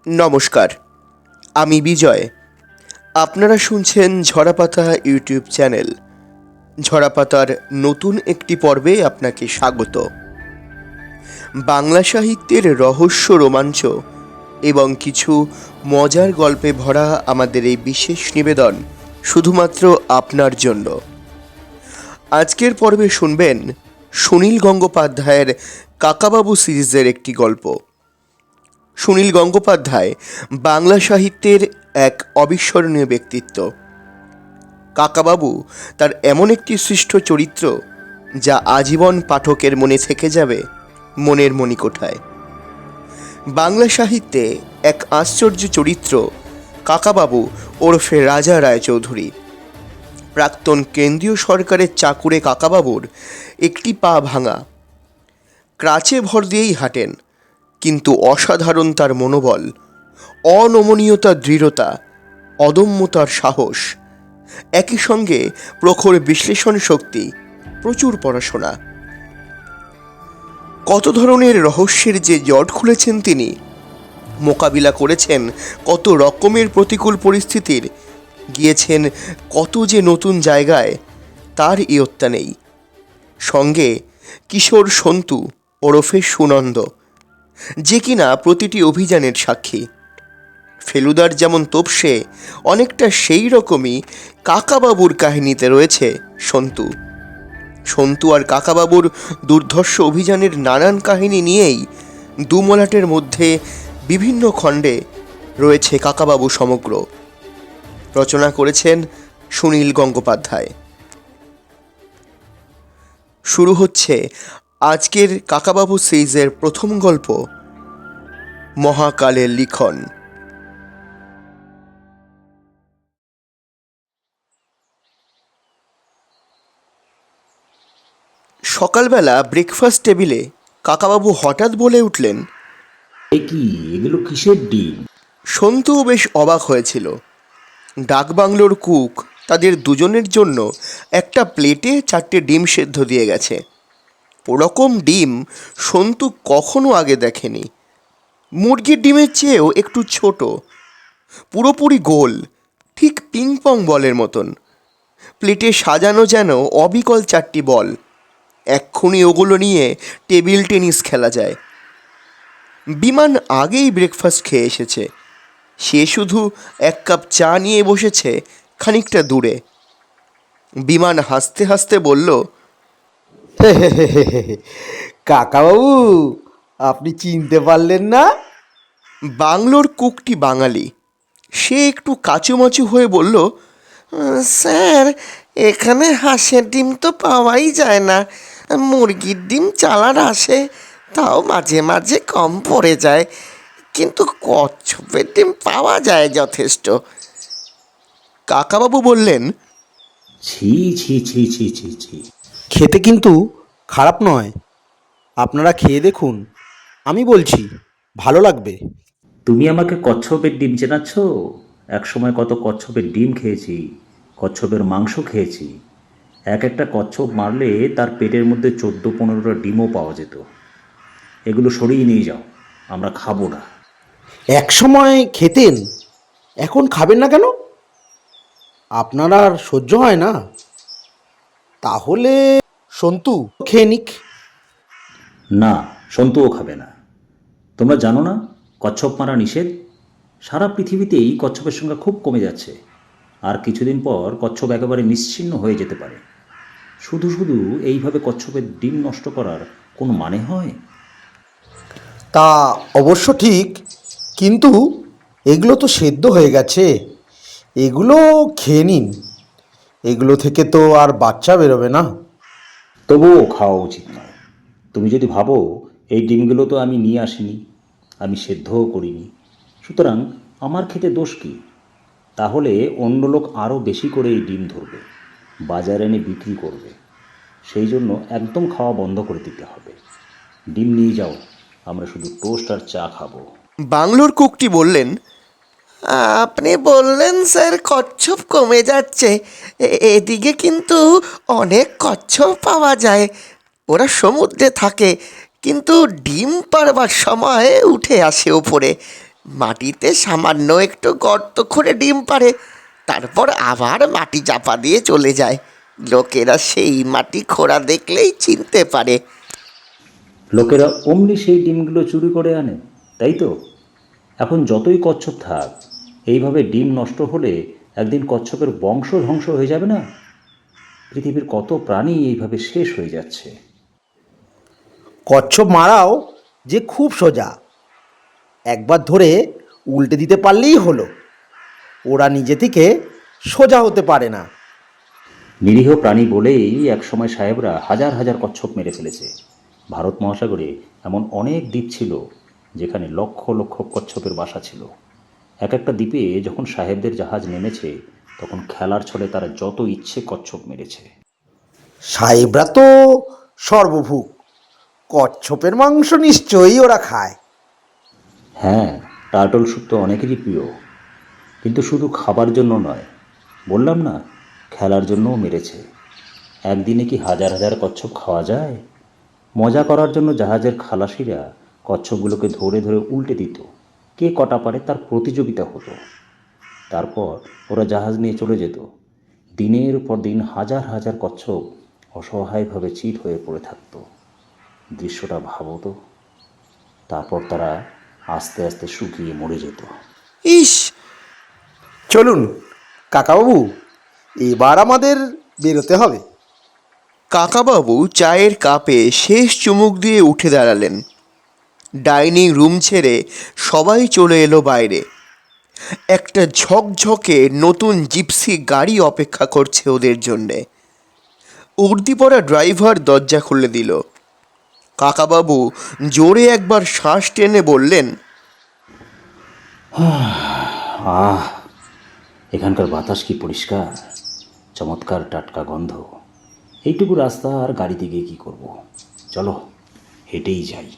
নমস্কার, আমি বিজয়। আপনারা শুনছেন ঝরাপাতা ইউটিউব চ্যানেল। ঝরাপাতার নতুন একটি পর্বে আপনাকে স্বাগত। বাংলা সাহিত্যের রহস্য, রোমাঞ্চ এবং কিছু মজার গল্পে ভরা আমাদের এই বিশেষ নিবেদন শুধুমাত্র আপনার জন্য। আজকের পর্বে শুনবেন সুনীল গঙ্গোপাধ্যায়ের কাকাবাবু সিরিজের একটি গল্প। সুনীল গঙ্গোপাধ্যায় বাংলা সাহিত্যের এক অবিস্মরণীয় ব্যক্তিত্ব। কাকাবাবু তার এমন একটি সৃষ্ট চরিত্র যা আজীবন পাঠকের মনে থেকে যাবে মনের মণিকোঠায়। বাংলা সাহিত্যে এক আশ্চর্য চরিত্র কাকাবাবু ওরফে রাজা রায়চৌধুরী। প্রাক্তন কেন্দ্রীয় সরকারের চাকুরে কাকাবাবুর একটি পা ভাঙা, ক্রাচে ভর দিয়েই হাঁটেন, কিন্তু অসাধারণ তার মনোবল, অনমনীয়তার দৃঢ়তা, অদম্যতার সাহস, একই সঙ্গে প্রখর বিশ্লেষণ শক্তি, প্রচুর পড়াশোনা। কত ধরনের রহস্যের যে জট খুলেছেন তিনি, মোকাবিলা করেছেন কত রকমের প্রতিকূল পরিস্থিতির, গিয়েছেন কত যে নতুন জায়গায়, তার ইয়ত্তা নেই। সঙ্গে কিশোর সন্তু ওরফে সুনন্দ, যে কিনা প্রতিটি অভিযানের সাক্ষী। ফেলুদার যেমন তোপসে, অনেকটা সেই রকমই কাকাবাবুর কাহিনীতে রয়েছে সন্তু। সন্তু আর কাকাবাবুর দুর্ধর্ষ অভিযানের নানান কাহিনী নিয়েই দুমলাটের মধ্যে বিভিন্ন খণ্ডে রয়েছে কাকাবাবু সমগ্র। রচনা করেছেন সুনীল গঙ্গোপাধ্যায়। শুরু হচ্ছে আজকের কাকাবাবু সিরিজের প্রথম গল্প, মহাকালের লিখন। সকালবেলা ব্রেকফাস্ট টেবিলে কাকাবাবু হঠাৎ বলে উঠলেন, এগুলো কিসের ডিম? সন্তুও বেশ অবাক হয়েছিল। ডাকবাংলোর কুক তাদের দুজনের জন্য একটা প্লেটে 4টে ডিম সেদ্ধ দিয়ে গেছে। ওরকম ডিম সন্তু কখনো আগে দেখেনি। মুরগির ডিমের চেয়েও একটু ছোট, পুরোপুরি গোল, ঠিক পিং পং বলের মতন। প্লেটে সাজানো যেন অবিকল 4টি বল। এক্ষুনি ওগুলো নিয়ে টেবিল টেনিস খেলা যায়। বিমান আগেই ব্রেকফাস্ট খেয়ে এসেছে। সে শুধু 1 কাপ চা নিয়ে বসেছে খানিকটা দূরে। বিমান হাসতে হাসতে বলল, কাকাবাবু, আপনি চিনতে পারলেন না? বাংলোর কুকটি বাঙালি। সে একটু কাচুমাচু হয়ে বলল, স্যার, এখানে হাঁসের ডিম তো পাওয়াই যায় না। মুরগির ডিম চালার আসে, তাও মাঝে মাঝে কম পড়ে যায়, কিন্তু কচ্ছপের ডিম পাওয়া যায় যথেষ্ট। কাকাবাবু বললেন, ছি ছি ছি ছি ছি ছি। খেতে কিন্তু খারাপ নয়, আপনারা খেয়ে দেখুন, আমি বলছি ভালো লাগবে। তুমি আমাকে কচ্ছপের ডিম চেনাচ্ছ? একসময় কত কচ্ছপের ডিম খেয়েছি, কচ্ছপের মাংস খেয়েছি। একটা কচ্ছপ মারলে তার পেটের মধ্যে 14-15টা ডিমও পাওয়া যেত। এগুলো সরিয়ে নিয়ে যাও, আমরা খাবো না। এক সময় খেতেন, এখন খাবেন না কেন? আপনার আর সহ্য হয় না? তাহলে সন্তু খেয়ে নিক। না, সন্তুও খাবে না। তোমরা জানো না কচ্ছপ মারা নিষেধ? সারা পৃথিবীতেই কচ্ছপের সংখ্যা খুব কমে যাচ্ছে। আর কিছুদিন পর কচ্ছপ একেবারে নিশ্চিহ্ন হয়ে যেতে পারে। শুধু শুধু এইভাবে কচ্ছপের ডিম নষ্ট করার কোনো মানে হয়? তা অবশ্য ঠিক, কিন্তু এগুলো তো সেদ্ধ হয়ে গেছে, এগুলো খেয়ে নিন। এগুলো থেকে তো আর বাচ্চা বেরোবে না। তবুও খাওয়া উচিত নয়। তুমি যদি ভাবো এই ডিমগুলো তো আমি নিয়ে আসিনি, আমি সেদ্ধও করিনি, সুতরাং আমার খেতে দোষ কী? তাহলে অন্য লোক আরও বেশি করে এই ডিম ধরবে, বাজারে এনে বিক্রি করবে। সেই জন্য একদম খাওয়া বন্ধ করে দিতে হবে। ডিম নিয়ে যাও, আমরা শুধু টোস্ট আর চা খাবো। বাংলোর কুকটি বললেন, আপনি বললেন স্যার কচ্ছপ কমে যাচ্ছে, এদিকে কিন্তু অনেক কচ্ছপ পাওয়া যায়। ওরা সমুদ্রে থাকে, কিন্তু ডিম পাড়বার সময় উঠে আসে ওপরে। মাটিতে সামান্য একটু গর্ত করে ডিম পাড়ে, তারপর আবার মাটি চাপা দিয়ে চলে যায়। লোকেরা সেই মাটি খোঁড়া দেখলেই চিনতে পারে। লোকেরা অমনি সেই ডিমগুলো চুরি করে আনে, তাই তো? এখন যতই কচ্ছপ থাক, এইভাবে ডিম নষ্ট হলে একদিন কচ্ছপের বংশ ধ্বংস হয়ে যাবে না? পৃথিবীর কত প্রাণী এইভাবে শেষ হয়ে যাচ্ছে। কচ্ছপ মারাও যে খুব সোজা, একবার ধরে উল্টে দিতে পারলেই হলো। ওরা নিজে থেকে সোজা হতে পারে না। নিরীহ প্রাণী বলেই একসময় সাহেবরা হাজার হাজার কচ্ছপ মেরে ফেলেছে। ভারত মহাসাগরে এমন অনেক দ্বীপ ছিল যেখানে লক্ষ লক্ষ কচ্ছপের বাসা ছিল। এক একটা দ্বীপে যখন সাহেবদের জাহাজ নেমেছে, তখন খেলার ছলে তারা যত ইচ্ছে কচ্ছপ মেরেছে। সাহেবরা তো সর্বভুক, কচ্ছপের মাংস নিশ্চয়ই ওরা খায়। হ্যাঁ, টার্টল স্যুপ তো অনেকেরই প্রিয়, কিন্তু শুধু খাবার জন্য নয়, বললাম না, খেলার জন্যও মেরেছে। একদিনে কি হাজার হাজার কচ্ছপ খাওয়া যায়? মজা করার জন্য জাহাজের খালাসিরা কচ্ছপগুলোকে ধরে ধরে উল্টে দিত, কে কটা পারে তার প্রতিযোগিতা হতো। তারপর ওরা জাহাজ নিয়ে চলে যেত। দিনের পর দিন হাজার হাজার কচ্ছপ অসহায়ভাবে চিৎ হয়ে পড়ে থাকত। দৃশ্যটা ভাবো তো। তারপর তারা আস্তে আস্তে শুকিয়ে মরে যেত। ইস! চলুন কাকাবাবু, এবার আমাদের বেরোতে হবে। কাকাবাবু চায়ের কাপে শেষ চুমুক দিয়ে উঠে দাঁড়ালেন। ডাইনিং রুম ছেড়ে সবাই চলে এলো বাইরে। একটা ঝকঝকে নতুন জিপসি গাড়ি অপেক্ষা করছে ওদের জন্যে। উর্দি পরা ড্রাইভার দরজা খুলে দিল। কাকাবাবু জোরে একবার শ্বাস টেনে বললেন, আহ, এখানকার বাতাস কি পরিষ্কার, চমৎকার টাটকা গন্ধ। এইটুকু রাস্তা আর গাড়িতে গিয়ে কী করব? চলো হেঁটেই যাই।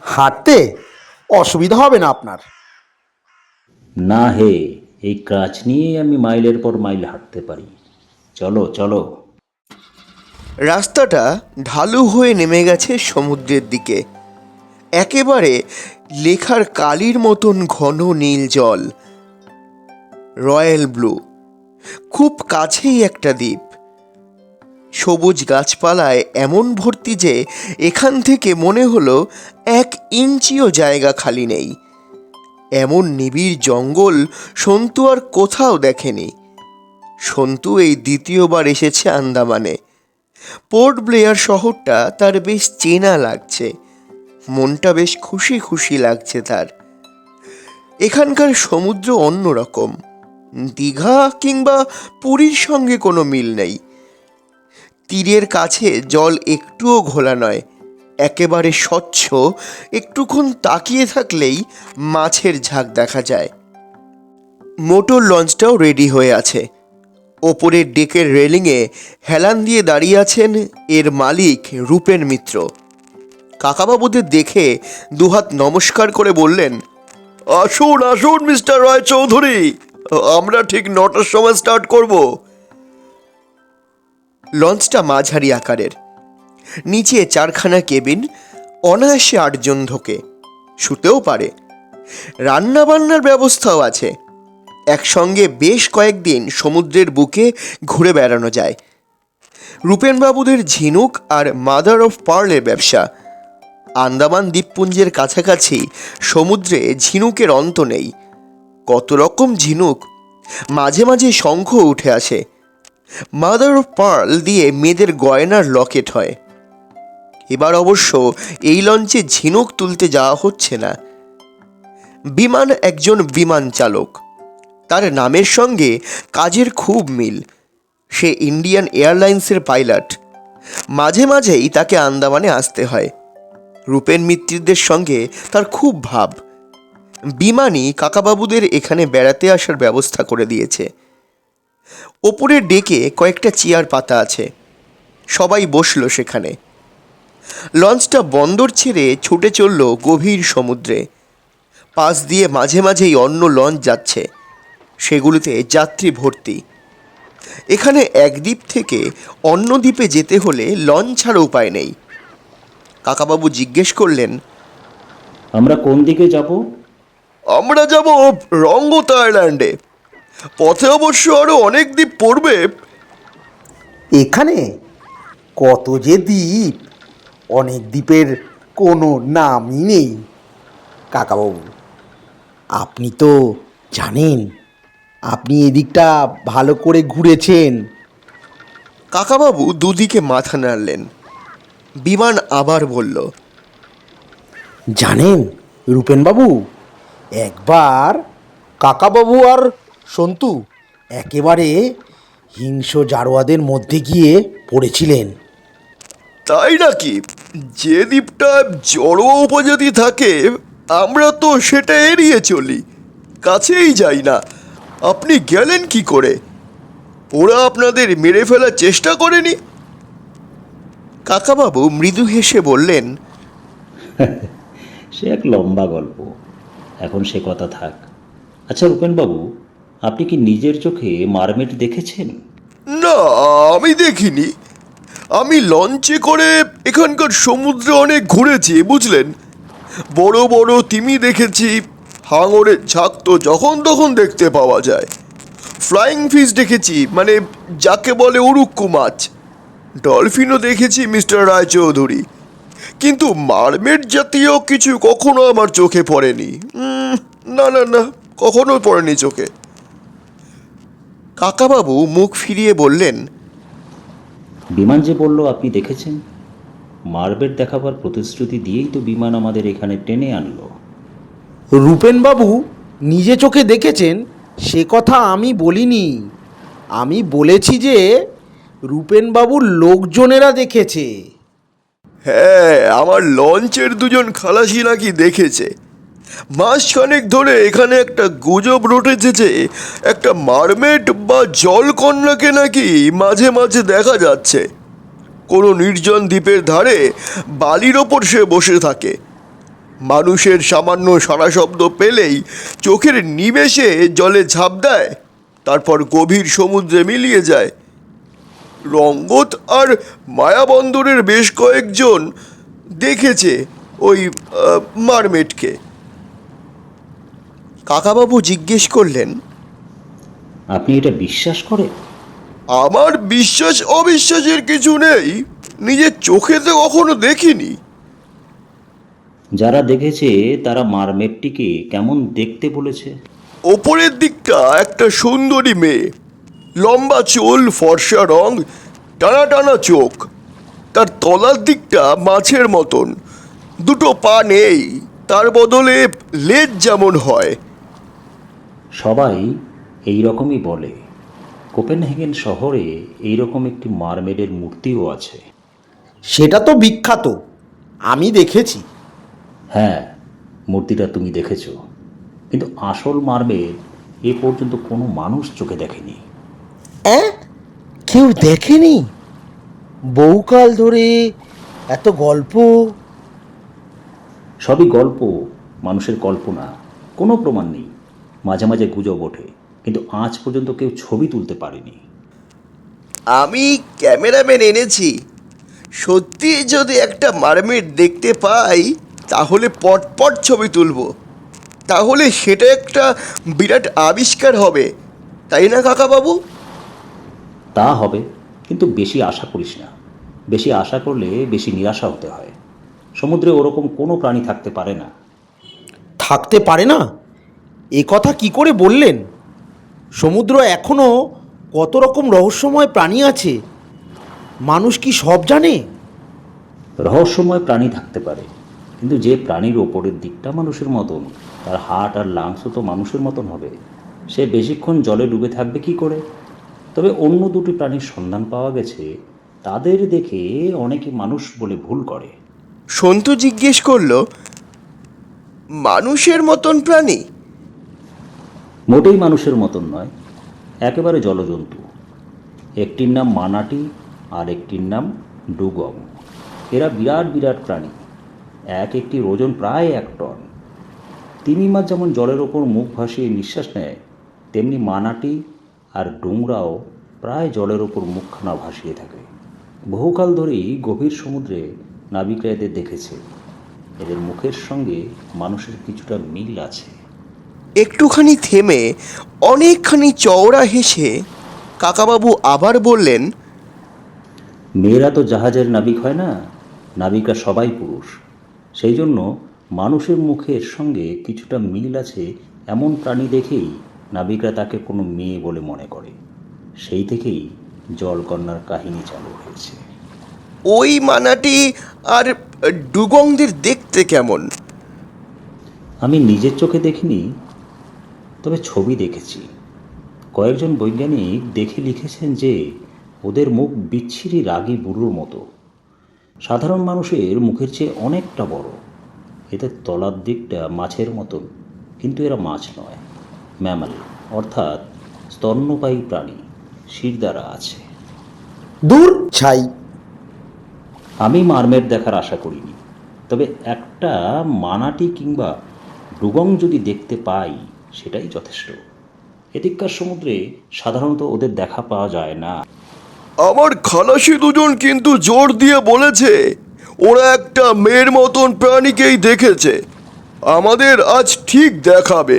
হাঁটতে অসুবিধা হবে না আপনার? না হে, এই ক্রাচ নিয়ে আমি মাইলের পর মাইল হাঁটতে পারি। চলো চলো। রাস্তাটা ঢালু হয়ে নেমে গেছে সমুদ্রের দিকে। একেবারে লেখার কালির মতন ঘন নীল জল, রয়্যাল ব্লু। খুব কাছেই একটা দ্বীপ, সবুজ গাছপালায় এমন ভর্তি যে এখান থেকে মনে হলো 1 ইঞ্চিও জায়গা খালি নেই। এমন নিবিড় জঙ্গল সন্তু আর কোথাও দেখেনি। সন্তু এই দ্বিতীয়বার এসেছে আন্দামানে। পোর্ট ব্লেয়ার শহরটা তার বেশ চেনা লাগছে, মনটা বেশ খুশি খুশি লাগছে তার। এখানকার সমুদ্র অন্যরকম, দীঘা কিংবা পুরীর সঙ্গে কোনো মিল নেই। তীরের কাছে জল একটুও ঘোলা নয়, একেবারে স্বচ্ছ। একটুক্ষণ তাকিয়ে থাকলেই মাছের ঝাঁক দেখা যায়। মোটর লঞ্চটাও রেডি হয়ে আছে। ওপরের ডেকের রেলিংয়ে হেলান দিয়ে দাঁড়িয়ে আছেন এর মালিক রূপেন মিত্র। কাকাবাবুদের দেখে দুহাত নমস্কার করে বললেন, আসুন আসুন মিস্টার রায়চৌধুরী, আমরা ঠিক 9টার সময় স্টার্ট করব। লঞ্চটা মাঝারি আকারের, নিচে 4খানা কেবিন, অনায়াসে 8 জন ঢোকে, শুতেও পারে। রান্না বান্নার ব্যবস্থাও আছে। একসঙ্গে বেশ কয়েকদিন সমুদ্রের বুকে ঘুরে বেড়ানো যায়। রূপেনবাবুদের ঝিনুক আর মাদার অফ পার্লের ব্যবসা। আন্দামান দ্বীপপুঞ্জের কাছাকাছি সমুদ্রে ঝিনুকের অন্ত নেই, কত রকম ঝিনুক। মাঝে মাঝে শঙ্খ উঠে আসে। মাদার অফ পার্ল দিয়ে মেয়েদের গয়নার লকেট হয়। এবার অবশ্য এই লঞ্চে ঝিনুক তুলতে যাওয়া হচ্ছে না। বিমান একজন বিমান চালক, তার নামের সঙ্গে কাজের খুব মিল। সে ইন্ডিয়ান এয়ারলাইন্সের পাইলট। মাঝে মাঝেই তাকে আন্দামানে আসতে হয়। রূপেন মিত্রদের সঙ্গে তার খুব ভাব। বিমানই কাকাবাবুদের এখানে বেড়াতে আসার ব্যবস্থা করে দিয়েছে। ওপরের ডেকে কয়েকটা চেয়ার পাতা আছে, সবাই বসলো সেখানে। লঞ্চটা বন্দর ছেড়ে ছুটে চলল গভীর সমুদ্রে। পাশ দিয়ে মাঝে মাঝেই অন্য লঞ্চ যাচ্ছে, সেগুলিতে যাত্রী ভর্তি। এখানে এক দ্বীপ থেকে অন্য দ্বীপে যেতে হলে লঞ্চ ছাড়া উপায় নেই। কাকাবাবু জিজ্ঞেস করলেন, আমরা কোন দিকে যাব? আমরা যাব রঙ্গত আইল্যান্ডে। পথে অবশ্য আরো অনেক দ্বীপ পড়বে। এখানে কত যে দ্বীপ, অনেক দ্বীপের কোনো নামই নেই। কাকাবাবু, আপনি তো জানেন, আপনি এদিকটা ভালো করে ঘুরেছেন। কাকাবাবু দুদিকে মাথা নাড়লেন। বিমান আবার বলল, জানেন রূপেনবাবু, একবার কাকাবাবু আর সন্তু একেবারে হিংস্র জারোয়াদের মধ্যে গিয়ে পড়েছিলেন। তাই নাকি? যে দ্বীপটা জড়োয়া উপজাতি থাকে আমরা তো সেটা এড়িয়ে চলি, কাছেই যাই না। আপনি গেলেন কি করে? ওরা আপনাদের মেরে ফেলার চেষ্টা করেনি? কাকাবাবু মৃদু হেসে বললেন, সে এক লম্বা গল্প, এখন সে কথা থাক। আচ্ছা রূপেনবাবু, আপনি কি নিজের চোখে মারমেড দেখেছেন? না, আমি দেখিনি। আমি লঞ্চে করে এখানকার সমুদ্রে অনেক ঘুরেছি, বুঝলেন। বড় বড় তিমি দেখেছি। হাঙরের ঝাঁক তো যখন তখন দেখতে পাওয়া যায়। ফ্লাইং ফিশ দেখেছি, মানে যাকে বলে উড়ুক্কু মাছ। ডলফিনও দেখেছি মিস্টার রায়চৌধুরী, কিন্তু মারমেড জাতীয় কিছু কখনো আমার চোখে পড়েনি। না না না, কখনো পড়েনি চোখে। কাকাবাবু মুখ ফিরিয়ে বললেন, বিমান যে বলল আপনি দেখেছেন, মারবেট দেখাবার প্রতিশ্রুতি দিয়েই তো বিমান আমাদের এখানে টেনে আনলো। রূপেনবাবু নিজে চোখে দেখেছেন সে কথা আমি বলিনি। আমি বলেছি যে রূপেনবাবুর লোকজনেরা দেখেছে। হ্যাঁ, আমার লঞ্চের দুজন খালাসি নাকি দেখেছে। মাসখানেক ধরে এখানে একটা গুজব রটেছে যে একটা মারমেড বা জলকন্যাকে নাকি মাঝে মাঝে দেখা যাচ্ছে। কোনো নির্জন দ্বীপের ধারে বালির ওপর সে বসে থাকে। মানুষের সামান্য সারা শব্দ পেলেই চোখের নিমেষে জলে ঝাঁপ দেয়, তারপর গভীর সমুদ্রে মিলিয়ে যায়। রঙ্গত আর মায়াবন্দরের বেশ কয়েকজন দেখেছে ওই মারমেডকে। কাকাবাবু জিজ্ঞেস করলেন, আপনি এটা বিশ্বাস করেন? আমার বিশ্বাস অবিশ্বাসের কিছু নেই, নিজের চোখে তো কখনো দেখিনি। যারা দেখেছে তারা মারমেডটিকে কেমন দেখতে বলেছে? ওপরের দিকটা একটা সুন্দরী মেয়ে, লম্বা চুল, ফর্সা রং, টানা টানা চোখ। তার তলার দিকটা মাছের মতন, দুটো পা নেই, তার বদলে লেজ যেমন হয়। সবাই এই রকমই বলে। কোপেনহেগেন শহরে এইরকম একটি মারমেডের মূর্তিও আছে। সেটা তো বিখ্যাত, আমি দেখেছি। হ্যাঁ, মূর্তিটা তুমি দেখেছ, কিন্তু আসল মারমেড এ পর্যন্ত কোনো মানুষ চোখে দেখেনি। কেউ দেখেনি? বহুকাল ধরে এত গল্প। সবই গল্প, মানুষের কল্পনা, কোনো প্রমাণ নেই। মাঝে মাঝে গুজব ওঠে, কিন্তু আজ পর্যন্ত কেউ ছবি তুলতে পারেনি। আমি ক্যামেরাম্যান এনেছি। সত্যি যদি একটা মারমেড দেখতে পাই তাহলে পটপট ছবি তুলব। তাহলে সেটা একটা বিরাট আবিষ্কার হবে, তাই না কাকাবাবু? তা হবে, কিন্তু বেশি আশা করিস না। বেশি আশা করলে বেশি নিরাশা হতে হয়। সমুদ্রে ওরকম কোনো প্রাণী থাকতে পারে না। থাকতে পারে না? এ কথা কি করে বললেন? সমুদ্র এখনো কত রকম রহস্যময় প্রাণী আছে, মানুষ কি সব জানে? রহস্যময় প্রাণী থাকতে পারে, কিন্তু যে প্রাণীর ওপরের দিকটা মানুষের মতন, তার হার্ট আর লাংসও তো মানুষের মতন হবে, সে বেশিক্ষণ জলে ডুবে থাকবে কি করে? তবে অন্য দুটি প্রাণীর সন্ধান পাওয়া গেছে, তাদের দেখে অনেকে মানুষ বলে ভুল করে। সন্তু জিজ্ঞেস করলো, মানুষের মতন প্রাণী? মোটেই মানুষের মতন নয়, একেবারে জলজন্তু। একটির নাম মানাটি আর একটির নাম ডুগং। এরা বিরাট বিরাট প্রাণী, এক একটির ওজন প্রায় 1 টন। তিমি মাছ যেমন জলের ওপর মুখ ভাসিয়ে নিঃশ্বাস নেয়, তেমনি মানাটি আর ডুংরাও প্রায় জলের ওপর মুখখানা ভাসিয়ে থাকে। বহুকাল ধরেই গভীর সমুদ্রে নাবিকরা এদের দেখেছে। এদের মুখের সঙ্গে মানুষের কিছুটা মিল আছে। একটুখানি থেমে অনেকখানি চওড়া হেসে কাকাবাবু আবার বললেন, মেয়েরা তো জাহাজের নাবিক হয় না, নাবিকা সবাই পুরুষ। সেই জন্য মানুষের মুখের সঙ্গে কিছুটা মিল আছে এমন প্রাণী দেখেই নাবিকরা তাকে কোনো মেয়ে বলে মনে করে। সেই থেকেই জলকন্যার কাহিনী চালু হয়েছে। ওই মানাটি আর ডুগংদের দেখতে কেমন? আমি নিজের চোখে দেখিনি, তবে ছবি দেখেছি। কয়েকজন বৈজ্ঞানিক দেখে লিখেছেন যে ওদের মুখ বিচ্ছিরি রাগী বুড়োর মতো, সাধারণ মানুষের মুখের চেয়ে অনেকটা বড়। এদের তলার দিকটা মাছের মতন, কিন্তু এরা মাছ নয়, ম্যামাল, অর্থাৎ স্তন্যপায়ী প্রাণী, শিরদাঁড়া আছে। দূর ছাই। আমি মারমেড দেখার আশা করিনি, তবে একটা মানাটি কিংবা ডুগং যদি দেখতে পাই সেটাই যথেষ্ট। এদিককার সমুদ্রে সাধারণত ওদের দেখা পাওয়া যায় না। আমার খালাসি দুজন কিন্তু জোর দিয়ে বলেছে ওরা একটা মেয়ের মতন প্রাণীকেই দেখেছে। আমাদের আজ ঠিক দেখাবে।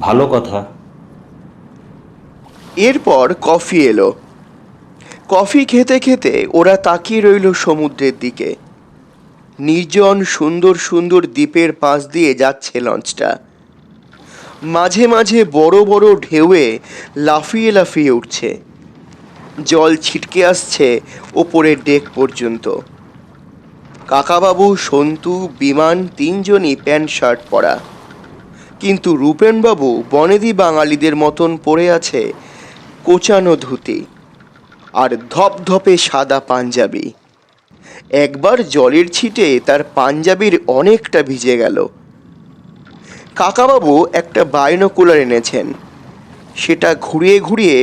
ভালো কথা। এরপর কফি এলো। কফি খেতে খেতে ওরা তাকিয়ে রইল সমুদ্রের দিকে। নির্জন সুন্দর সুন্দর দ্বীপের পাশ দিয়ে যাচ্ছে লঞ্চটা। মাঝে মাঝে বড় বড় ঢেউয়ে লাফিয়ে লাফিয়ে উঠছে। জল ছিটকে আসছে ওপরের ডেক পর্যন্ত। কাকাবাবু, সন্তু, বিমান তিনজনই প্যান্ট শার্ট পরা, কিন্তু রূপেনবাবু বনেদি বাঙালিদের মতন পরে আছে কোচানো ধুতি আর ধপধপে সাদা পাঞ্জাবি। একবার জলের ছিটে তার পাঞ্জাবির অনেকটা ভিজে গেল। কাকাবাবু একটা বাইনোকুলার এনেছেন, সেটা ঘুরিয়ে ঘুরিয়ে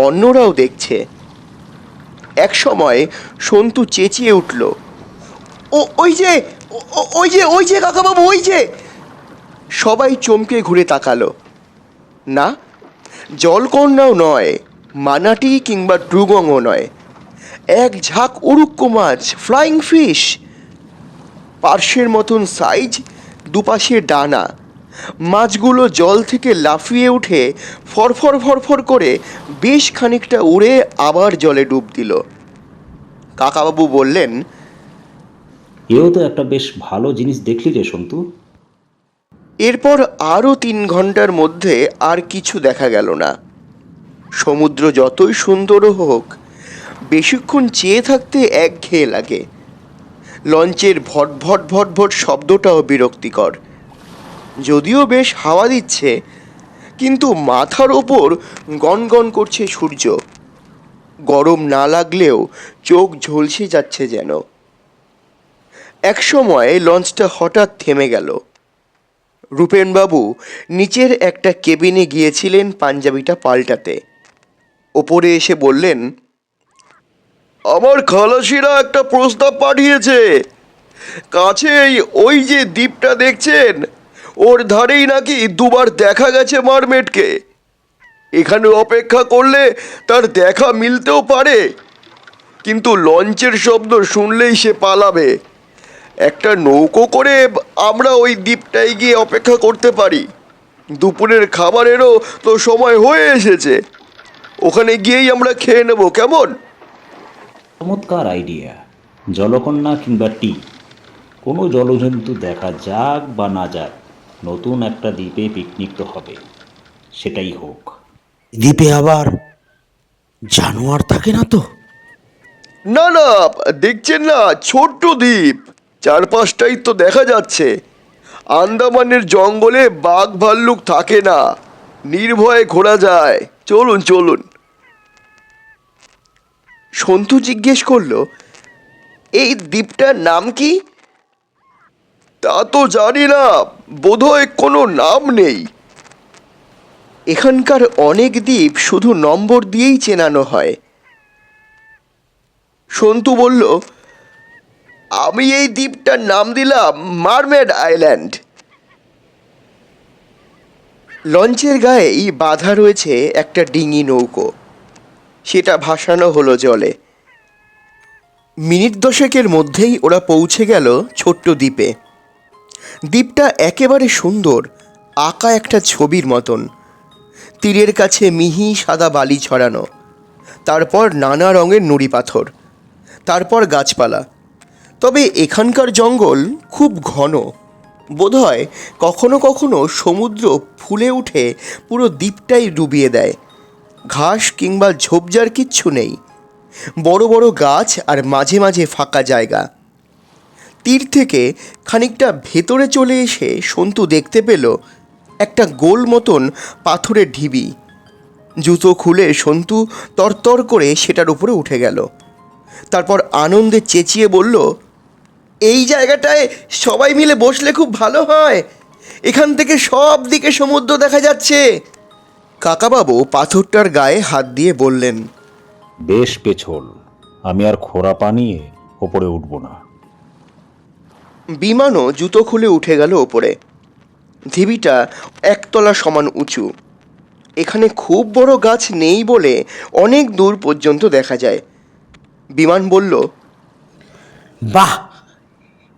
অন্যরাও দেখছে। এক সময় সন্তু চেঁচিয়ে উঠল, ওই যে ওই যে কাকাবাবু, ওই যে! সবাই চমকে ঘুরে তাকালো। না, জলকন্যাও নয়, মানাটি কিংবা ড্রুগংও নয়, এক ঝাঁক উড়ুক্কু মাছ, ফ্লাইং ফিশ। পার্শ্বের মতন সাইজ, দুপাশে ডানা। মাছগুলো জল থেকে লাফিয়ে উঠে ফরফর ফরফর করে বেশ খানিকটা উড়ে আবার জলে ডুব দিল। কাকাবাবু বললেন, এও তো একটা বেশ ভালো জিনিস দেখলি রে সন্তু। এরপর আরও 3 ঘন্টার মধ্যে আর কিছু দেখা গেল না। সমুদ্র যতই সুন্দর হোক, বেশিক্ষণ চেয়ে থাকতে একঘেয়ে লাগে। লঞ্চের ভটভট ভটভট শব্দটাও বিরক্তিকর। যদিও বেশ হাওয়া দিচ্ছে, কিন্তু মাথার ওপর গনগন করছে সূর্য। গরম না লাগলেও চোখ ঝলসে যাচ্ছে যেন। এক সময় লঞ্চটা হঠাৎ থেমে গেল। রূপেনবাবু নিচের একটা কেবিনে গিয়েছিলেন পাঞ্জাবিটা পাল্টাতে। ওপরে এসে বললেন, আমার খালাসিরা একটা প্রস্তাব পাঠিয়েছে। কাছেই ওই যে দ্বীপটা দেখছেন, ওর ধারেই নাকি দুবার দেখা গেছে মারমেডকে। এখানে অপেক্ষা করলে তার দেখা মিলতেও পারে, কিন্তু লঞ্চের শব্দ শুনলেই সে পালাবে। একটা নৌকো করে আমরা ওই দ্বীপটায় গিয়ে অপেক্ষা করতে পারি। দুপুরের খাবারেরও তো সময় হয়ে এসেছে, ওখানে গিয়েই আমরা খেয়ে নেব, কেমন? চমৎকার আইডিয়া। জলকন্যা কিংবা টি, কোনো জলজন্তু দেখা যাক বা না যাক, নতুন একটা দ্বীপে পিকনিক তো হবে, সেটাই হোক। দ্বীপে আবার জানোয়ার থাকে না তো? না না, দেখছেন না, ছোট্ট দ্বীপ, 4-5টাই তো দেখা যাচ্ছে। আন্দামানের জঙ্গলে বাঘ ভাল্লুক থাকে না, নির্ভয়ে ঘোরা যায়। চলুন চলুন। সন্তু জিজ্ঞেস করলো, এই দ্বীপটার নাম কি? তা তো জানি না, বোধহয় কোনো নাম নেই। এখানকার অনেক দ্বীপ শুধু নম্বর দিয়েই চেনানো হয়। সন্তু বলল, আমি এই দ্বীপটার নাম দিলাম মারমেড আইল্যান্ড। লঞ্চের গায়েই বাঁধা রয়েছে একটা ডিঙি নৌকো, সেটা ভাসানো হলো জলে। মিনিট 10-এর মধ্যেই ওরা পৌঁছে গেল ছোট্ট দ্বীপে। দ্বীপটা একেবারে সুন্দর, আঁকা একটা ছবির মতন। তীরের কাছে মিহি সাদা বালি ছড়ানো, তারপর নানা রঙের নুড়ি পাথর, তারপর গাছপালা। তবে এখানকার জঙ্গল খুব ঘন। বোধহয় কখনো কখনো সমুদ্র ফুলে উঠে পুরো দ্বীপটাই ডুবিয়ে দেয়। ঘাস কিংবা ঝোপঝাড় কিচ্ছু নেই, বড় বড় গাছ আর মাঝে মাঝে ফাঁকা জায়গা। তীর থেকে খানিকটা ভেতরে চলে এসে সন্তু দেখতে পেল একটা গোল মতন পাথরের ঢিবি। জুতো খুলে সন্তু তরতর করে সেটার উপরে উঠে গেল। তারপর আনন্দে চেঁচিয়ে বলল, এই জায়গাটায় সবাই মিলে বসলে খুব ভালো হয়, এখান থেকে সব দিকে সমুদ্র দেখা যাচ্ছে। কাকাবাবু পাথরটার গায়ে হাত দিয়ে বললেন, বেশ পেছল, আমি আর খোরা পা নিয়ে ওপরে উঠব না। বিমানও জুতো খুলে উঠে গেল ওপরে। ঢিবিটা একতলা সমান উঁচু। এখানে খুব বড় গাছ নেই বলে অনেক দূর পর্যন্ত দেখা যায়। বিমান বলল, বাহ,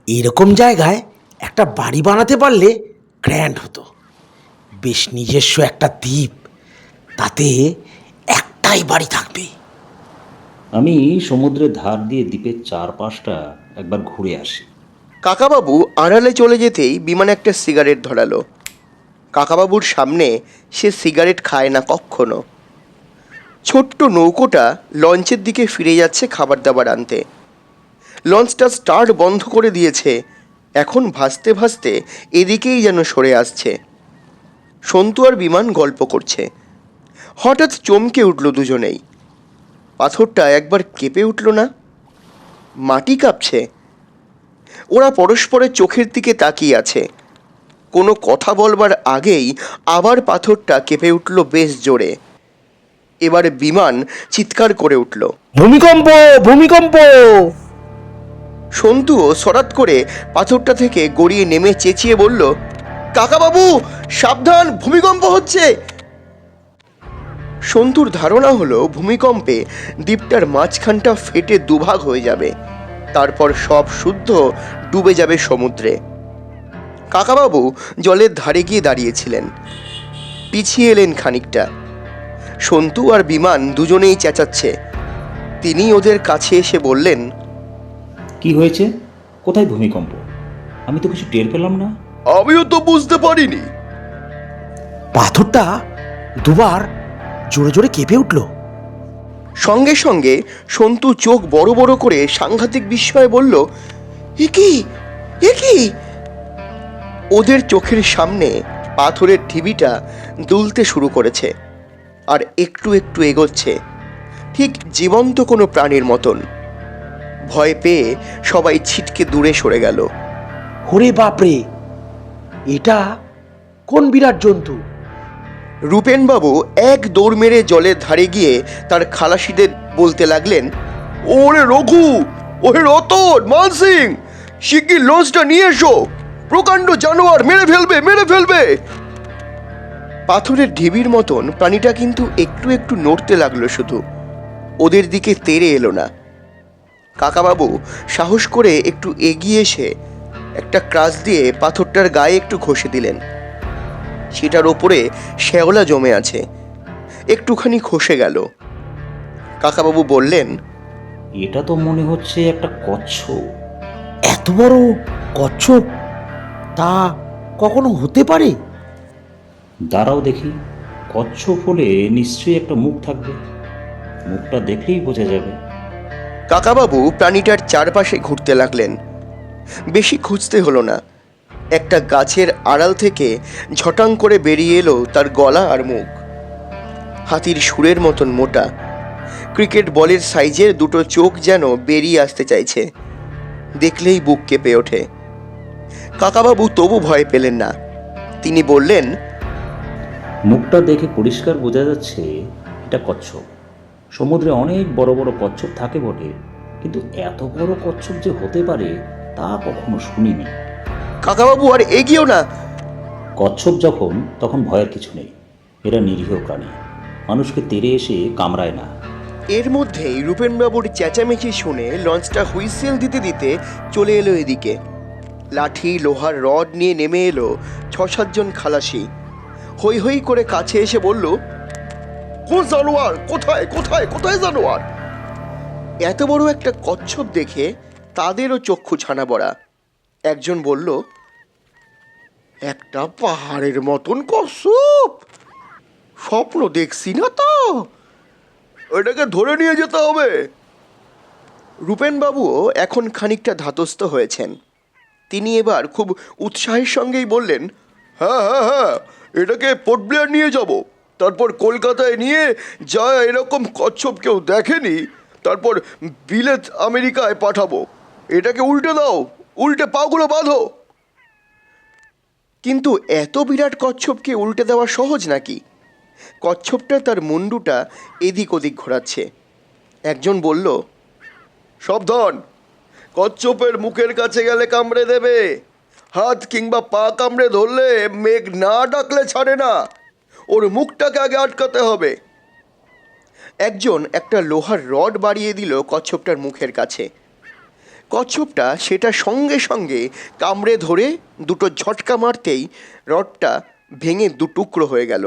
এরকম জায়গায় একটা বাড়ি বানাতে পারলে গ্র্যান্ড হতো। বেশ নিজস্ব একটা দ্বীপ, তাতে একটাই বাড়ি থাকবে। আমি সমুদ্রের ধার দিয়ে দ্বীপের চারপাশটা একবার ঘুরে আসি। কাকাবাবু আড়ালে চলে যেতেই বিমান একটা সিগারেট ধরালো। কাকাবাবুর সামনে সে সিগারেট খায় না কক্ষনো। ছোট্ট নৌকোটা লঞ্চের দিকে ফিরে যাচ্ছে খাবার দাবার আনতে। লঞ্চটা স্টার্ট বন্ধ করে দিয়েছে, এখন ভাসতে ভাসতে এদিকেই যেন সরে আসছে। সন্তু আর বিমান গল্প করছে। হঠাৎ চমকে উঠল দুজনেই। পাথরটা একবার কেঁপে উঠল না? মাটি কাঁপছে। ওরা পরস্পরের চোখের দিকে তাকিয়ে আছে। কোনো কথা বলবার আগেই আবার পাথরটা কেঁপে উঠল বেশ জোরে। এবারে বিমান চিৎকার করে উঠল, ভূমিকম্প, ভূমিকম্প! সন্তুও সরাত করে পাথরটা থেকে গড়িয়ে নেমে চেঁচিয়ে বলল, কাকাবাবু সাবধান, ভূমিকম্প হচ্ছে। সন্তুর ধারণা হলো ভূমিকম্পে দ্বীপটার মাঝখানটা ফেটে দুভাগ হয়ে যাবে, তারপর সব শুদ্ধ ডুবে যাবে সমুদ্রে। কাকাবাবু জলের ধারে গিয়ে দাঁড়িয়েছিলেন। পিছিয়ে এলেন খানিকটা। সন্তু আর বিমান দুজনেই চেঁচাচ্ছে। তিনি ওদের কাছে এসে বললেন, কি হয়েছে? কোথায় ভূমিকম্প? আমি তো কিছু টের পেলাম না। আমিও তো বুঝতে পারিনি। পাথরটা দুবার জোরে জোরে কেঁপে উঠল। সঙ্গে সঙ্গে সন্তু চোখ বড় বড় করে সাংঘাতিক বিস্ময়ে বলল, এ কি, এ কি? ওদের চোখের সামনে পাথরের ঢিবিটা দুলতে শুরু করেছে আর একটু একটু এগোচ্ছে, ঠিক জীবন্ত কোনো প্রাণীর মতন। ভয় পেয়ে সবাই ছিটকে দূরে সরে গেল। ওরে বাপরে, এটা কোন বিরাট জন্তু? রূপেনবাবু এক দৌড় মেরে জলের ধারে গিয়ে তার খালাসিদের বলতে লাগলেন, ওরে রঘু, ওরে রতন, মানসিং, শিগগির লঞ্চটা নিয়ে এসো, প্রকাণ্ড জানোয়ার, মেরে ফেলবে, মেরে ফেলবে। পাথরের ঢিবির মতন প্রাণীটা কিন্তু একটু একটু নড়তে লাগলো, শুধু ওদের দিকে তেড়ে এলো না। কাকাবাবু সাহস করে একটু এগিয়ে এসে একটা ক্রাস দিয়ে পাথরটার গায়ে একটু ঘষে দিলেন। সেটার ওপরে শ্যাওলা জমে আছে, একটুখানি খসে গেল। কাকাবাবু বললেন, এটা তো মনে হচ্ছে একটা কচ্ছপ। এত বড় কচ্ছপ তা কখনো হতে পারে? দাঁড়াও দেখি, কচ্ছপ হলে নিশ্চয়ই একটা মুখ থাকবে, মুখটা দেখলেই বোঝা যাবে। কাকাবাবু প্রাণীটার চারপাশে ঘুরতে লাগলেন। বেশি খুঁজতে হলো না, একটা গাছের আড়াল থেকে ঝটাং করে বেরিয়ে এলো তার গলা আর মুখ। হাতির সুরের মতন মোটা, ক্রিকেট বলের সাইজের দুটো চোখ যেন বেরিয়ে আসতে চাইছে। দেখলেই বুক কেঁপে ওঠে। কাকাবাবু তবু ভয় পেলেন না। তিনি বললেন, মুখটা দেখে পরিষ্কার বোঝা যাচ্ছে এটা কচ্ছপ। সমুদ্রে অনেক বড় বড় কচ্ছপ থাকে বটে, কিন্তু এত বড় কচ্ছপ যে হতে পারে তা কখনো শুনিনি। কাকাবাবু আর এগিয়েও না। কচ্ছপ যখন তখন ভয়ের কিছু নেই, এরা নিরীহ প্রাণী, মানুষকে তেড়ে এসে কামড়ায় না। এর মধ্যেই রূপেনবাবুর চেঁচামেচি শুনে লঞ্চটা হুইসেল দিতে দিতে চলে এলো এদিকে। লাঠি লোহার রড নিয়ে নেমে এলো 6-7 জন খালাসি। হৈ হৈ করে কাছে এসে বলল, কোন জানোয়ার? কোথায় কোথায় কোথায় জানোয়ার? এত বড় একটা কচ্ছপ দেখে তাদেরও চক্ষু ছানা বড়া। একজন বলল, একটা পাহাড়ের মতন কচ্ছপ, স্বপ্ন দেখছি না তো, ওটাকে ধরে নিয়ে যেতে হবে। রূপেনবাবুও এখন খানিকটা ধাতস্থ হয়েছেন। তিনি এবার খুব উৎসাহের সঙ্গেই বললেন, হ্যাঁ হ্যাঁ হ্যাঁ, এটাকে পোর্ট ব্লেয়ার নিয়ে যাব, তারপর কলকাতায় নিয়ে যা এরকম কচ্ছপ কেউ দেখেনি, তারপর বিলেত আমেরিকায় পাঠাবো। এটাকে উল্টে দাও, উল্টে পাগুলো বাঁধো। কিন্তু এত বিরাট কচ্ছপকে উল্টে দেওয়া সহজ নাকি? কচ্ছপটা তার মুন্ডুটা এদিক ওদিক ঘোরাচ্ছে। একজন বলল, সাবধান, কচ্ছপের মুখের কাছে গেলে কামড়ে দেবে। হাত কিংবা পা কামড়ে ধরলে মেঘ না ডাকলে ছাড়ে না, ওর মুখটাকে আগে আটকাতে হবে। একজন একটা লোহার রড বাড়িয়ে দিল কচ্ছপটার মুখের কাছে। কচ্ছপটা সেটা সঙ্গে সঙ্গে কামড়ে ধরে দুটো ঝটকা মারতেই রডটা ভেঙে দুটুকরো হয়ে গেল।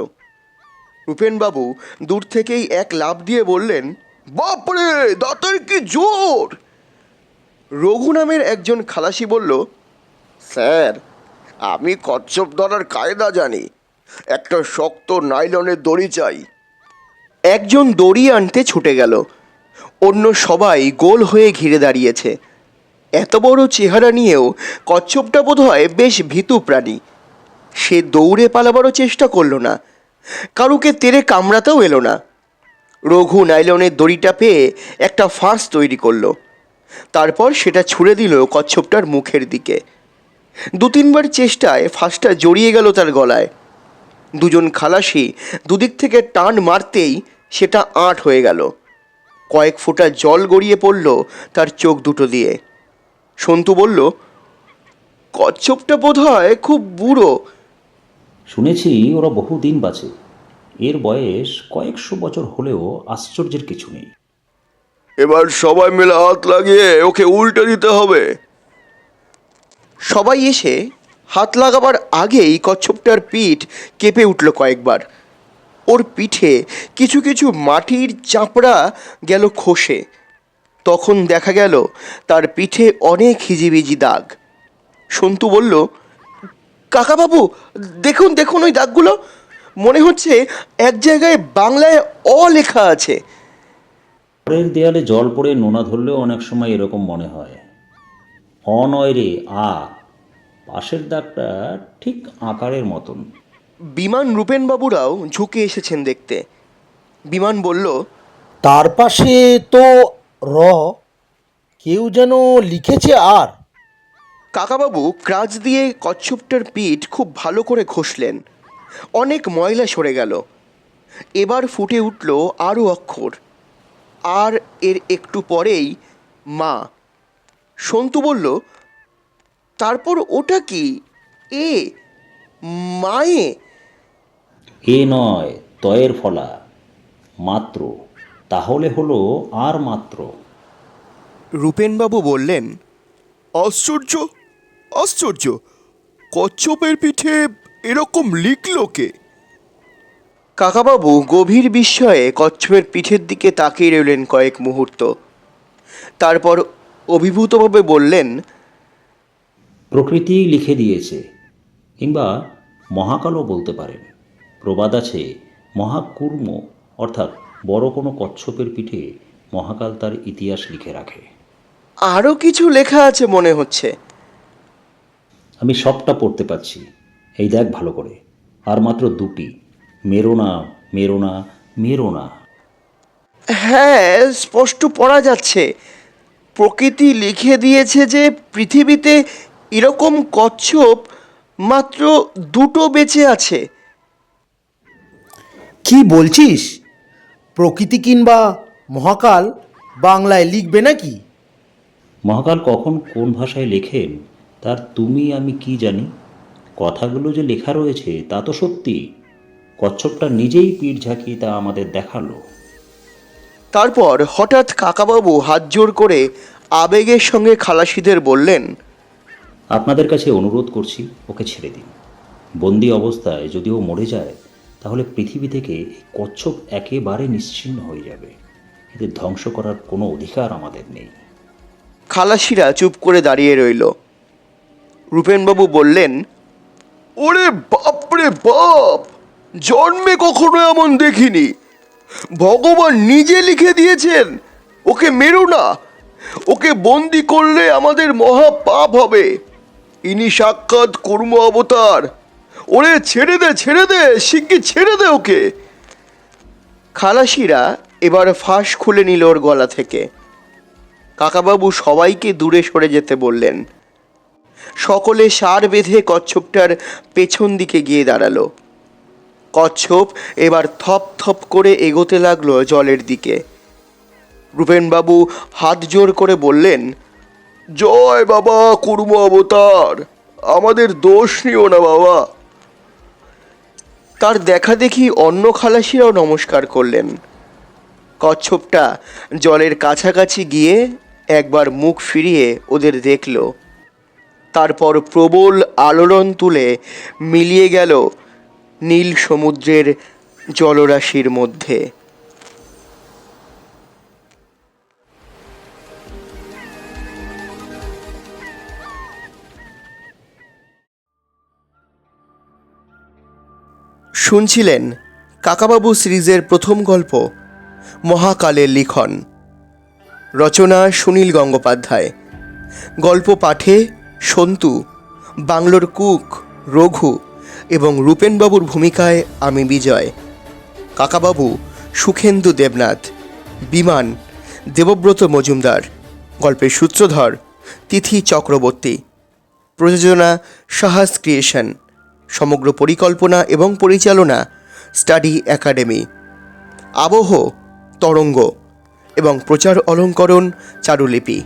রূপেনবাবু দূর থেকেই এক লাফ দিয়ে বললেন, বাপরে, দাঁতের কি জোর! রঘু নামের একজন খালাসি বলল, স্যার, আমি কচ্ছপ ধরার কায়দা জানি, একটা শক্ত নাইলনের দড়ি চাই। একজন দড়ি আনতে ছুটে গেল। অন্য সবাই গোল হয়ে ঘিরে দাঁড়িয়েছে। এত বড় চেহারা নিয়েও কচ্ছপটা বোধহয় বেশ ভীতু প্রাণী। সে দৌড়ে পালাবারও চেষ্টা করল না, কারুকে তেড়ে কামড়াতেও এলো না। রঘু নাইলনের দড়িটা পেয়ে একটা ফাঁস তৈরি করলো। তারপর সেটা ছুঁড়ে দিল কচ্ছপটার মুখের দিকে। 2-3 বার চেষ্টায় ফাঁসটা জড়িয়ে গেল তার গলায়। দুজন খালাসি দুদিক থেকে টান মারতেই সেটা আঁট হয়ে গেল। কয়েক ফোঁটা জল গড়িয়ে পড়ল তার চোখ দুটো দিয়ে। সন্তু বলল, কচ্ছপটা বোধহয় খুব বুড়ো। শুনেছি ওরা বহুদিন বাঁচে। এর বয়স কয়েকশো বছর হলেও আশ্চর্যের কিছু নেই। এবার সবাই মিলে হাত লাগিয়ে ওকে উল্টে দিতে হবে। সবাই এসে হাত লাগাবার আগেই কচ্ছপটার পিঠ কেঁপে উঠল কয়েকবার। ওর পিঠে কিছু কিছু মাটির চাপড়া গেল খসে। তখন দেখা গেল তার পিঠে অনেক হিজিবিজি দাগ। সন্তু বলল, কাকাবাবু, দেখুন দেখুন ওই দাগগুলো, মনে হচ্ছে এক জায়গায় বাংলায় অ লেখা আছে। ঘরের দেয়ালে জল পড়ে নোনা ধরলেও অনেক সময় এরকম মনে হয়। অ নয় রে, আ। পাশের দাগটা ঠিক আকারের মতন। বিমান রূপেনবাবুরাও ঝুঁকে এসেছেন দেখতে। বিমান বলল, তার পাশে তো র কেউ যেন লিখেছে আর। কাকাবাবু ক্রাচ দিয়ে কচ্ছপটার পিঠ খুব ভালো করে ঘষলেন। অনেক ময়লা সরে গেল। এবার ফুটে উঠল আরও অক্ষর, আর এর একটু পরেই মা। সন্তু বলল, তারপর ওটা কি? এ, মায়ে? এ নয়, তয়ের ফলা, মাত্র। তাহলে হলো আর মাত্র। রূপেনবাবু বললেন, আশ্চর্য আশ্চর্য, কচ্ছপের পিঠে এরকম লিখল কে? কাকাবাবু গভীর বিস্ময়ে কচ্ছপের পিঠের দিকে তাকিয়ে রইলেন কয়েক মুহূর্ত। তারপর অভিভূতভাবে বললেন, প্রকৃতি লিখে দিয়েছে, কিংবা মহাকালও বলতে পারেন। প্রবাদ আছে, মহাকুর্ম অর্থাৎ বড় কোনো কচ্ছপের পিঠে মহাকাল তার ইতিহাস লিখে রাখে। আরও কিছু লেখা আছে মনে হচ্ছে। আমি সবটা পড়তে পারছি। এই দেখ ভালো করে, আর মাত্র দুটি, মেরো না, মেরো না, মেরো না। হ্যাঁ, স্পষ্ট পড়া যাচ্ছে। প্রকৃতি লিখে দিয়েছে যে পৃথিবীতে এরকম কচ্ছপ মাত্র 2টো বেঁচে আছে। কি বলছিস? প্রকৃতি কিংবা মহাকাল বাংলায় লিখবে নাকি? মহাকাল কখন কোন ভাষায় লেখেন তার তুমি আমি কি জানি। কথাগুলো যে লেখা রয়েছে তা তো সত্যি। কচ্ছপটা নিজেই পিঠ ঝাঁকিয়ে তা আমাদের দেখালো। তারপর হঠাৎ কাকাবাবু হাত জোর করে আবেগের সঙ্গে খালাসিদের বললেন, আপনাদের কাছে অনুরোধ করছি, ওকে ছেড়ে দিন। বন্দি অবস্থায় যদি ও মরে যায়, তাহলে পৃথিবী থেকে এই কচ্ছপ একেবারে নিশ্চিহ্ন হয়ে যাবে। এদের ধ্বংস করার কোনো অধিকার আমাদের নেই। খালাসিরা চুপ করে দাঁড়িয়ে রইল। রূপেনবাবু বললেন, ওরে বাপরে বাপ, জন্মে কখনো এমন দেখিনি। ভগবান নিজে লিখে দিয়েছেন ওকে মেরো না, ওকে বন্দি করলে আমাদের মহা পাপ হবে। ইনি সাক্ষাৎ কর্ম অবতার। ওরে ছেড়ে দে শিগগির ছেড়ে দে ওকে। খালাসিরা এবার ফাঁস খুলে নিল ওর গলা থেকে। কাকাবাবু সবাইকে দূরে সরে যেতে বললেন। সকলে সার বেঁধে কচ্ছপটার পেছন দিকে গিয়ে দাঁড়ালো। কচ্ছপ এবার থপ থপ করে এগোতে লাগলো জলের দিকে। রূপেনবাবু হাত জোর করে বললেন, জয় বাবা কুর্ম অবতার, আমাদের দোষ নিও না বাবা। তার দেখা দেখি অন্য খালাসিরাও নমস্কার করলেন। কচ্ছপটা জলের কাছাকাছি গিয়ে একবার মুখ ফিরিয়ে ওদের দেখল, তারপর প্রবল আলোড়ন তুলে মিলিয়ে গেল নীল সমুদ্রের জলরাশির মধ্যে। শুনছিলেন কাকাবাবু সিরিজের প্রথম গল্প মহাকালের লিখন। রচনা সুনীল গঙ্গোপাধ্যায়। গল্প পাঠে সন্তু, বাংলোর কুক রঘু এবং রূপেনবাবুর ভূমিকায় আমি বিজয়। কাকাবাবু সুখেন্দু দেবনাথ, বিমান দেবব্রত মজুমদার, গল্পের সূত্রধর তিথি চক্রবর্তী, প্রযোজনা সাহাস ক্রিয়েশন, সমগ্র পরিকল্পনা এবং পরিচালনা স্টাডি একাডেমি, আবহ তরঙ্গ এবং প্রচার অলঙ্করণ চারুলিপি।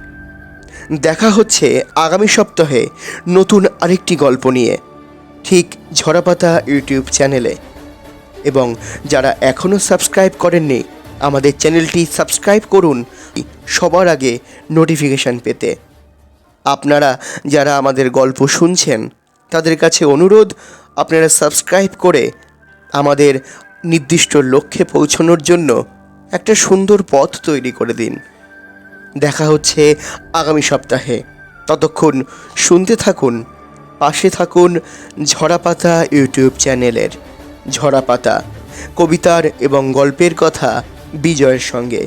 দেখা হচ্ছে আগামী সপ্তাহে নতুন আরেকটি গল্প নিয়ে, ঠিক ঝরাপাতা ইউটিউব চ্যানেলে। এবং যারা এখনও সাবস্ক্রাইব করেননি, আমাদের চ্যানেলটি সাবস্ক্রাইব করুন সবার আগে নোটিফিকেশান পেতে। আপনারা যারা আমাদের গল্প শুনছেন, তাদের কাছে অনুরোধ, আপনারা সাবস্ক্রাইব করে আমাদের নির্দিষ্ট লক্ষ্যে পৌঁছানোর জন্য একটা সুন্দর পথ তৈরি করে দিন। দেখা হচ্ছে আগামী সপ্তাহে। ততক্ষণ শুনতে থাকুন, পাশে থাকুন ঝরাপাতা ইউটিউব চ্যানেলের। ঝরাপাতা, কবিতার এবং গল্পের কথা বিজয়ের সঙ্গে।